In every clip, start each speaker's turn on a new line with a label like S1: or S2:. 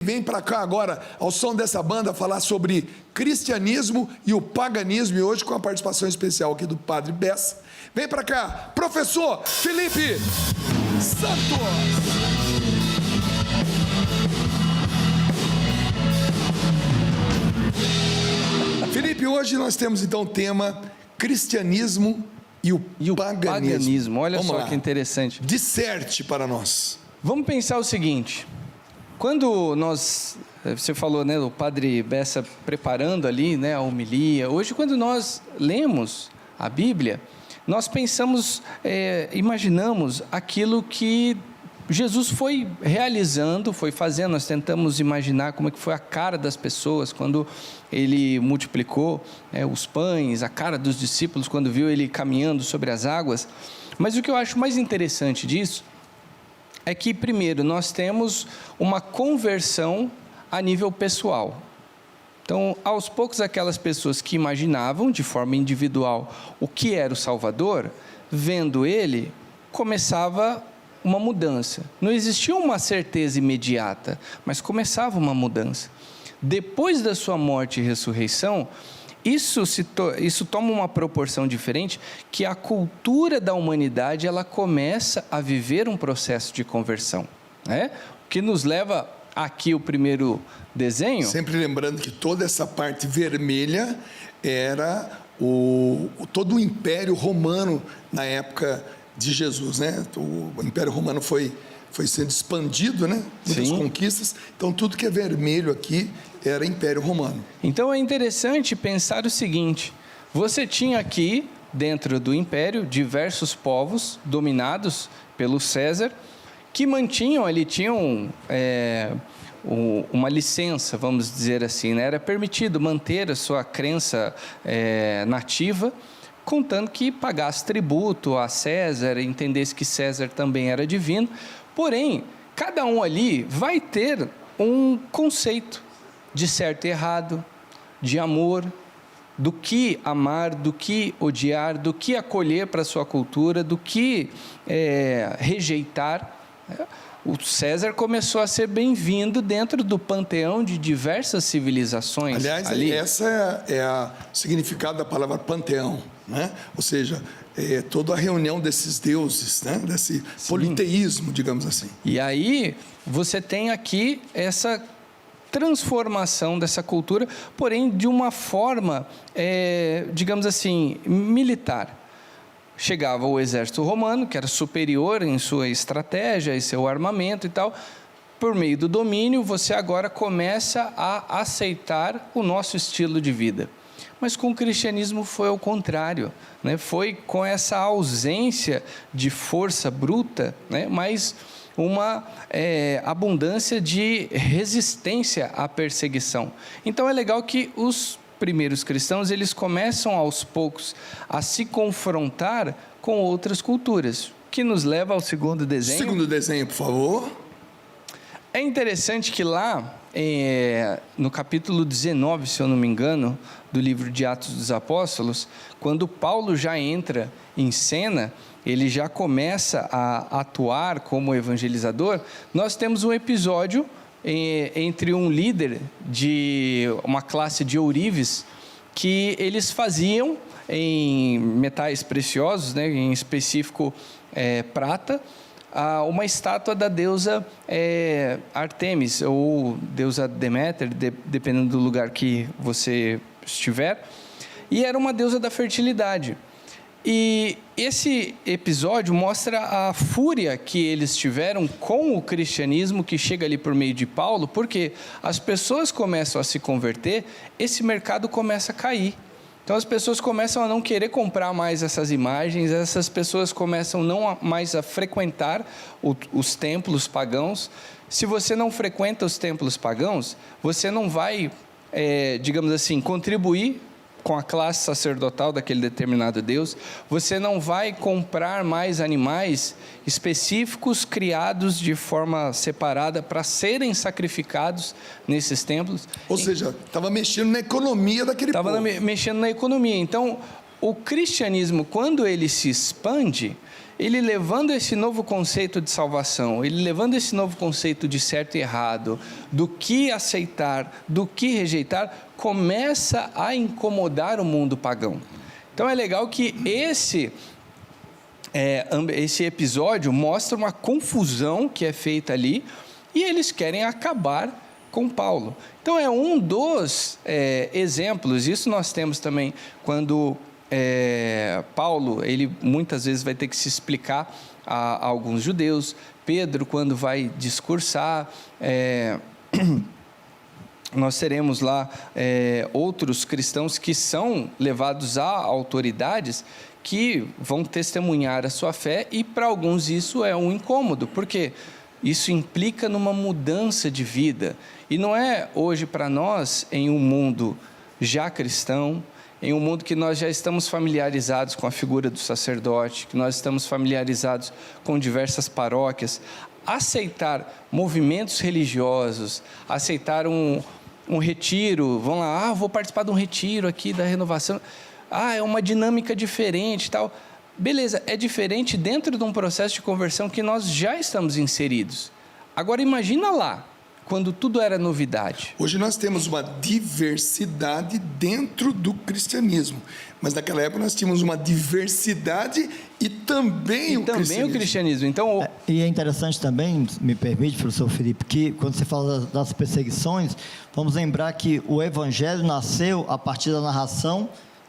S1: Vem para cá agora, ao som dessa banda, falar sobre cristianismo e o paganismo, e hoje com a participação especial aqui do Padre Bessa. Vem para cá, professor Felipe Santos. Felipe, hoje nós temos então o tema cristianismo e o paganismo.
S2: Olha
S1: Vamos
S2: só
S1: lá.
S2: Que interessante.
S1: Disserte para nós.
S2: Vamos pensar o seguinte: quando você falou, né, o Padre Bessa preparando ali, né, a homilia. Hoje, quando nós lemos a Bíblia, nós pensamos, imaginamos aquilo que Jesus foi realizando, foi fazendo. Nós tentamos imaginar como é que foi a cara das pessoas quando ele multiplicou os pães, a cara dos discípulos quando viu ele caminhando sobre as águas. Mas o que eu acho mais interessante disso é que, primeiro, nós temos uma conversão a nível pessoal. Então, aos poucos, aquelas pessoas que imaginavam de forma individual o que era o Salvador, vendo ele, começava uma mudança. Não existia uma certeza imediata, mas começava uma mudança. Depois da sua morte e ressurreição, isso toma uma proporção diferente, que a cultura da humanidade ela começa a viver um processo de conversão, né? O que nos leva aqui o primeiro desenho.
S1: Sempre lembrando que toda essa parte vermelha era todo o Império Romano na época de Jesus, né? O Império Romano foi sendo expandido, né? Muitas conquistas. Então tudo que é vermelho aqui era Império Romano.
S2: Então é interessante pensar o seguinte: você tinha aqui dentro do Império diversos povos dominados pelo César, que tinham uma licença, vamos dizer assim, né? Era permitido manter a sua crença nativa, contando que pagasse tributo a César, entendesse que César também era divino. Porém, cada um ali vai ter um conceito de certo e errado, de amor, do que amar, do que odiar, do que acolher para a sua cultura, do que rejeitar. O César começou a ser bem-vindo dentro do panteão de diversas civilizações.
S1: Aliás, essa é o significado da palavra panteão, né? Ou seja, toda a reunião desses deuses, né? Desse politeísmo, digamos assim.
S2: E aí você tem aqui essa transformação dessa cultura, porém de uma forma, digamos assim, militar. Chegava o exército romano, que era superior em sua estratégia e seu armamento e tal. Por meio do domínio, você agora começa a aceitar o nosso estilo de vida. Mas com o cristianismo foi ao contrário, né? Foi com essa ausência de força bruta, né? Mas uma abundância de resistência à perseguição. Então é legal que os primeiros cristãos, eles começam aos poucos a se confrontar com outras culturas, que nos leva ao segundo desenho.
S1: Segundo desenho, por favor.
S2: É interessante que lá, no capítulo 19, se eu não me engano, do livro de Atos dos Apóstolos, quando Paulo já entra em cena, ele já começa a atuar como evangelizador. Nós temos um episódio entre um líder de uma classe de ourives, que eles faziam em metais preciosos, né, em específico prata, uma estátua da deusa Artemis, ou deusa Deméter, dependendo do lugar que você estiver, e era uma deusa da fertilidade. E esse episódio mostra a fúria que eles tiveram com o cristianismo, que chega ali por meio de Paulo, porque as pessoas começam a se converter, esse mercado começa a cair. Então as pessoas começam a não querer comprar mais essas imagens, essas pessoas começam não mais a frequentar os templos pagãos. Se você não frequenta os templos pagãos, você não vai, digamos assim, contribuir com a classe sacerdotal daquele determinado Deus. Você não vai comprar mais animais específicos criados de forma separada para serem sacrificados nesses templos.
S1: Ou seja, estava mexendo na economia daquele povo.
S2: Estava mexendo na economia. Então, o cristianismo, quando ele se expande, ele levando esse novo conceito de salvação, ele levando esse novo conceito de certo e errado, do que aceitar, do que rejeitar, começa a incomodar o mundo pagão. Então é legal que esse episódio mostra uma confusão que é feita ali, e eles querem acabar com Paulo. Então é um dos exemplos. Isso nós temos também quando Paulo, ele muitas vezes vai ter que se explicar a alguns judeus. Pedro, quando vai discursar, nós teremos lá outros cristãos que são levados a autoridades que vão testemunhar a sua fé, e para alguns isso é um incômodo, porque isso implica numa mudança de vida. E não é hoje para nós, em um mundo já cristão, em um mundo que nós já estamos familiarizados com a figura do sacerdote, que nós estamos familiarizados com diversas paróquias, aceitar movimentos religiosos, aceitar um retiro, vão lá, vou participar de um retiro aqui da renovação, é uma dinâmica diferente e tal. Beleza, é diferente dentro de um processo de conversão que nós já estamos inseridos. Agora imagina lá, quando tudo era novidade.
S1: Hoje nós temos uma diversidade dentro do cristianismo, mas naquela época nós tínhamos uma diversidade e também o cristianismo.
S2: Então,
S3: e é interessante também, me permite, professor Felipe, que quando você fala das perseguições, vamos lembrar que o evangelho nasceu a partir da narração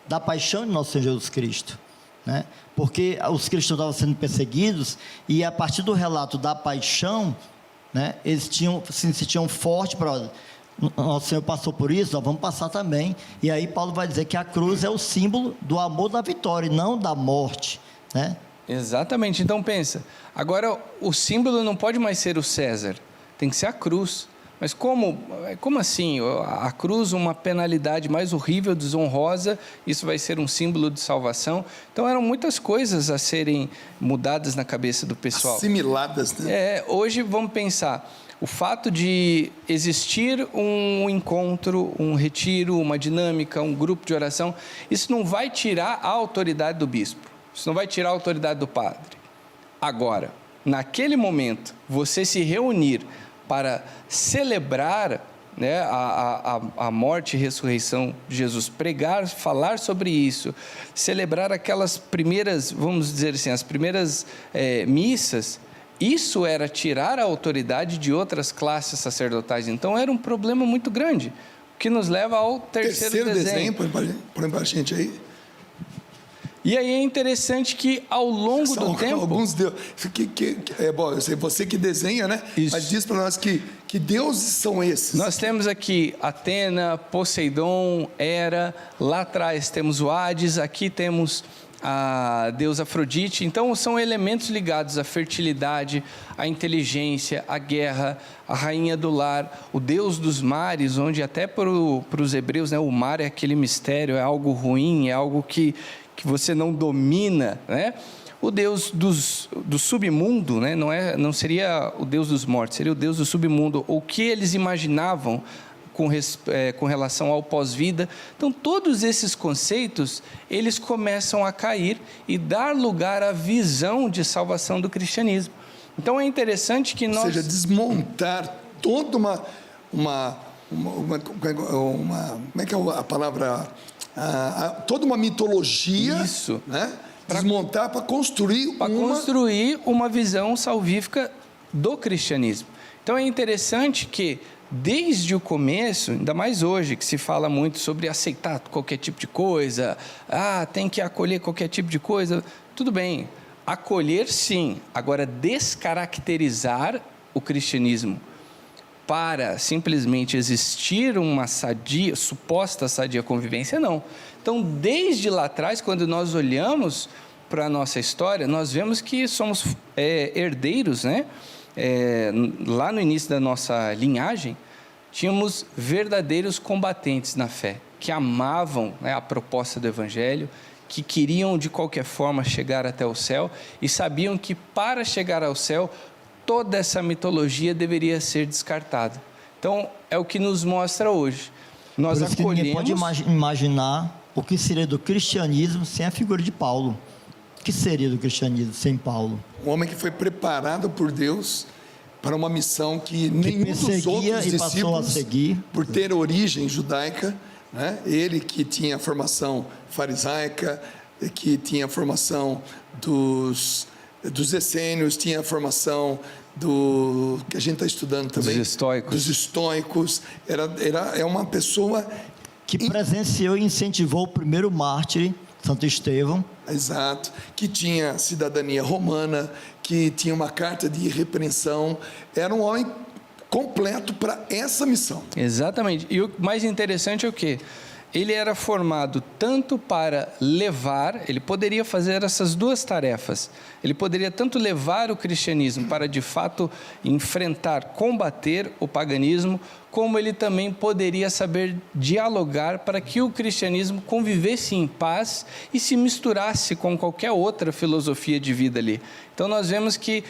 S3: da paixão de nosso Senhor Jesus Cristo, né? Porque os cristãos estavam sendo perseguidos, e a partir do relato da paixão, né, eles se sentiam forte para, nosso Senhor passou por isso, nós vamos passar também. E aí Paulo vai dizer que a cruz é o símbolo do amor da vitória e não da morte, né?
S2: Exatamente. Então pensa, agora o símbolo não pode mais ser o César, tem que ser a cruz. Mas como assim? A cruz, uma penalidade mais horrível, desonrosa, isso vai ser um símbolo de salvação? Então eram muitas coisas a serem mudadas na cabeça do pessoal.
S1: Assimiladas, né?
S2: Hoje vamos pensar, o fato de existir um encontro, um retiro, uma dinâmica, um grupo de oração, isso não vai tirar a autoridade do bispo, isso não vai tirar a autoridade do padre. Agora, naquele momento, você se reunir para celebrar, né, a morte e ressurreição de Jesus, pregar, falar sobre isso, celebrar aquelas primeiras, vamos dizer assim, as primeiras missas, isso era tirar a autoridade de outras classes sacerdotais. Então era um problema muito grande, que nos leva ao terceiro desenho.
S1: Põe para a gente aí.
S2: E aí é interessante que ao longo do tempo...
S1: Alguns deuses... bom, eu sei, você que desenha, né?
S2: Isso.
S1: Mas diz para nós que deuses são esses.
S2: Nós temos aqui Atena, Poseidon, Hera, lá atrás temos o Hades, aqui temos a deusa Afrodite. Então são elementos ligados à fertilidade, à inteligência, à guerra, a rainha do lar, o deus dos mares, onde até para os hebreus, né, o mar é aquele mistério, é algo ruim, é algo que você não domina, né? O deus do submundo, né? Não seria o deus dos mortos, seria o deus do submundo, o que eles imaginavam com relação ao pós-vida. Então, todos esses conceitos, eles começam a cair e dar lugar à visão de salvação do cristianismo. Então, é interessante que nós...
S1: Ou seja, desmontar toda uma como é que é a palavra... toda uma mitologia,
S2: isso,
S1: né? Desmontar para construir
S2: uma visão salvífica do cristianismo. Então é interessante que desde o começo, ainda mais hoje, que se fala muito sobre aceitar qualquer tipo de coisa, tem que acolher qualquer tipo de coisa, tudo bem, acolher sim, agora descaracterizar o cristianismo para simplesmente existir uma suposta sadia convivência, não. Então, desde lá atrás, quando nós olhamos para a nossa história, nós vemos que somos herdeiros, né? Lá no início da nossa linhagem, tínhamos verdadeiros combatentes na fé, que amavam, né, a proposta do Evangelho, que queriam de qualquer forma chegar até o céu e sabiam que para chegar ao céu, toda essa mitologia deveria ser descartada. Então, é o que nos mostra hoje. Nós
S3: acolhemos... Ninguém pode imaginar o que seria do cristianismo sem a figura de Paulo? O que seria do cristianismo sem Paulo?
S1: Um homem que foi preparado por Deus para uma missão que nenhum dos outros
S3: e passou a
S1: discípulos,
S3: seguir.
S1: por ter origem judaica, né? Ele que tinha a formação farisaica, que tinha a formação dos essênios, tinha a formação do que a gente está estudando também, dos estoicos, é uma pessoa
S3: que presenciou e incentivou o primeiro mártir, Santo Estevão.
S1: Exato, que tinha cidadania romana, que tinha uma carta de irrepreensão, era um homem completo para essa missão.
S2: Exatamente, e o mais interessante é o quê? Ele era formado tanto para levar, ele poderia fazer essas duas tarefas. Ele poderia tanto levar o cristianismo para, de fato, enfrentar, combater o paganismo, como ele também poderia saber dialogar para que o cristianismo convivesse em paz e se misturasse com qualquer outra filosofia de vida ali. Então nós vemos que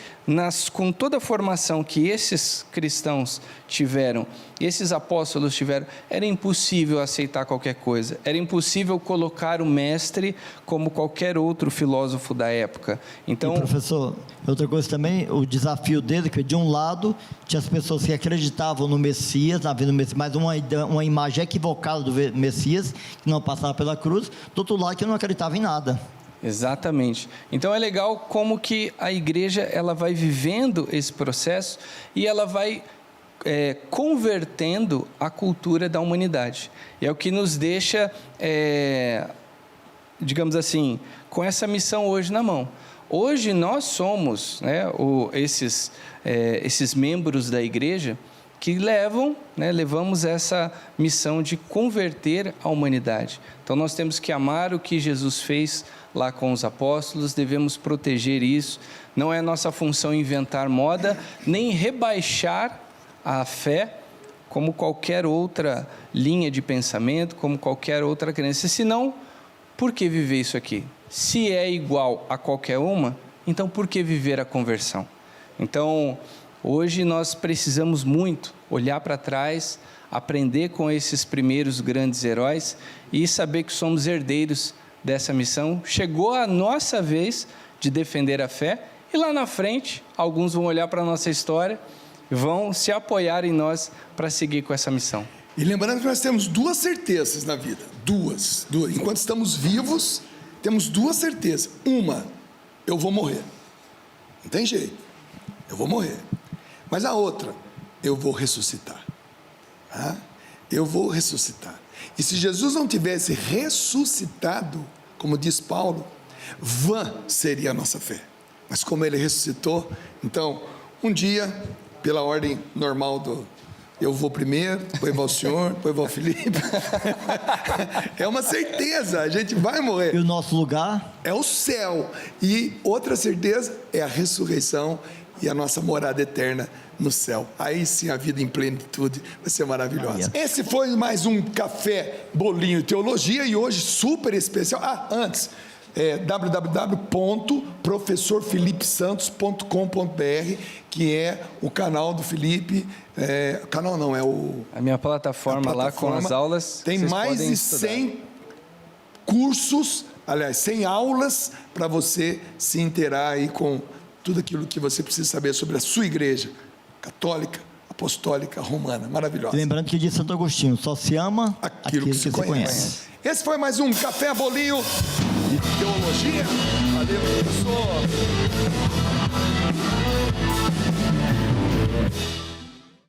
S2: com toda a formação que esses cristãos tiveram, esses apóstolos tiveram, era impossível aceitar qualquer coisa, era impossível colocar o mestre como qualquer outro filósofo da época. Então,
S3: e professor, outra coisa também, o desafio dele, que de um lado tinha as pessoas que acreditavam no Messias, na vida do Messias, mas uma imagem equivocada do Messias, que não passava pela cruz, do outro lado que não acreditava em nada.
S2: Exatamente. Então é legal como que a igreja ela vai vivendo esse processo e ela vai convertendo a cultura da humanidade. E é o que nos deixa, digamos assim, com essa missão hoje na mão. Hoje nós somos, né, esses membros da igreja que levamos essa missão de converter a humanidade. Então nós temos que amar o que Jesus fez lá com os apóstolos, devemos proteger isso. Não é nossa função inventar moda, nem rebaixar a fé como qualquer outra linha de pensamento, como qualquer outra crença. Senão, por que viver isso aqui? Se é igual a qualquer uma, então por que viver a conversão? Então, hoje nós precisamos muito olhar para trás, aprender com esses primeiros grandes heróis e saber que somos herdeiros dessa missão. Chegou a nossa vez de defender a fé e lá na frente, alguns vão olhar para a nossa história e vão se apoiar em nós para seguir com essa missão.
S1: E lembrando que nós temos duas certezas na vida, duas. Enquanto estamos vivos, temos duas certezas. Uma, eu vou morrer. Não tem jeito, eu vou morrer. Mas a outra, eu vou ressuscitar. Tá? Eu vou ressuscitar. E se Jesus não tivesse ressuscitado, como diz Paulo, vã seria a nossa fé. Mas como ele ressuscitou, então, um dia, pela ordem normal eu vou primeiro, depois vai o senhor, depois vai o Felipe. É uma certeza, a gente vai morrer.
S3: E o nosso lugar?
S1: É o céu. E outra certeza é a ressurreição e a nossa morada eterna no céu. Aí sim a vida em plenitude vai ser maravilhosa. Esse foi mais um Café, Bolinho e Teologia, e hoje super especial. Antes, www.professorfelipesantos.com.br, que é o canal do Felipe. Canal não, é
S2: a minha plataforma lá com as aulas.
S1: Tem mais de 100 cursos, aliás, 100 aulas para você se inteirar aí com tudo aquilo que você precisa saber sobre a sua igreja católica, apostólica, romana, maravilhosa.
S3: Lembrando que diz Santo Agostinho, só se ama aquilo que se conhece.
S1: Esse foi mais um Café, Bolinho e Teologia. Valeu, professor.